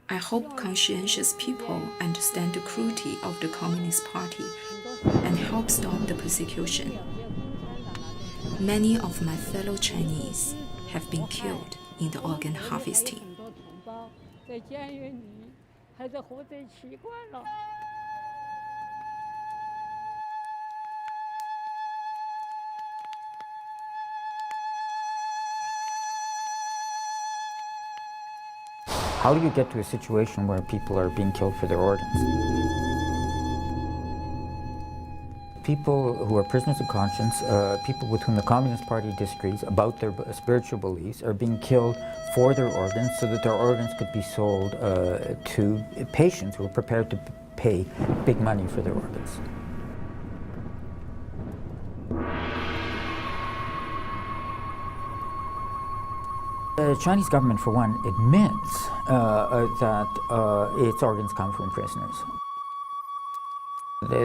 I hope conscientious people understand the cruelty of the Communist Party and help stop the persecution. Many of my fellow Chinese have been killed in the organ harvesting. How do you get to a situation where people are being killed for their organs? People who are prisoners of conscience, people with whom the Communist Party disagrees about their spiritual beliefs, are being killed for their organs so that their organs could be sold to patients who are prepared to pay big money for their organs. The Chinese government, for one, admits that its organs come from prisoners.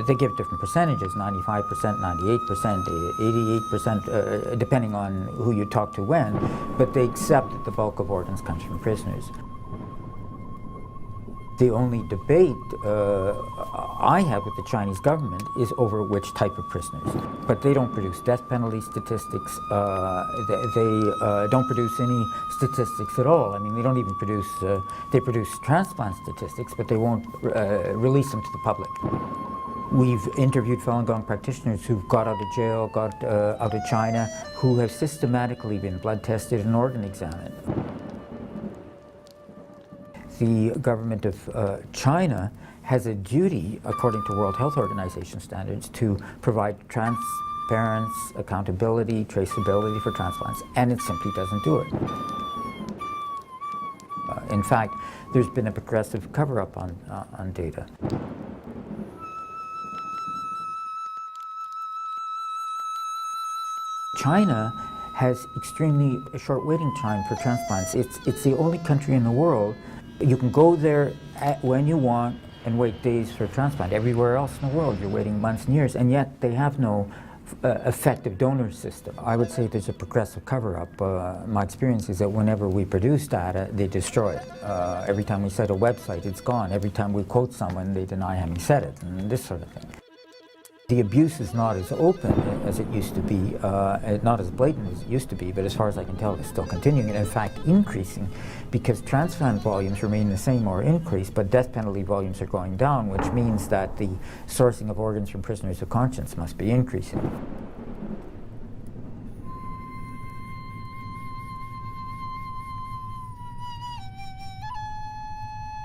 They give different percentages, 95%, 98%, 88%, depending on who you talk to when, but they accept that the bulk of organs comes from prisoners. The only debate I have with the Chinese government is over which type of prisoners. But they don't produce death penalty statistics. They don't produce any statistics at all. I mean, they don't even produce, they produce transplant statistics, but they won't release them to the public. We've interviewed Falun Gong practitioners who've got out of jail, got out of China, who have systematically been blood tested and organ examined. The government of China has a duty, according to World Health Organization standards, to provide transparency, accountability, traceability for transplants, and it simply doesn't do it. In fact, there's been a progressive cover-up on data. China has extremely short waiting time for transplants. It's the only country in the world you can go there when you want and wait days for a transplant. Everywhere else in the world, you're waiting months and years, and yet they have no effective donor system. I would say there's a progressive cover-up. My experience is that whenever we produce data, they destroy it. Every time we set a website, it's gone. Every time we quote someone, they deny having said it, and this sort of thing. The abuse is not as open as it used to be, not as blatant as it used to be, but as far as I can tell, it's still continuing, and in fact increasing, because transplant volumes remain the same or increase, but death penalty volumes are going down, which means that the sourcing of organs from prisoners of conscience must be increasing.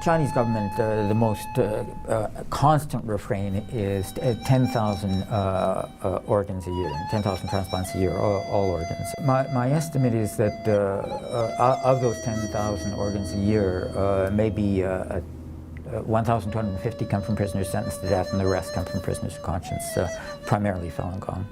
Chinese government, the most constant refrain is 10,000 organs a year, 10,000 transplants a year, all organs. My estimate is that of those 10,000 organs a year, maybe 1,250 come from prisoners sentenced to death, and the rest come from prisoners of conscience, primarily Falun Gong.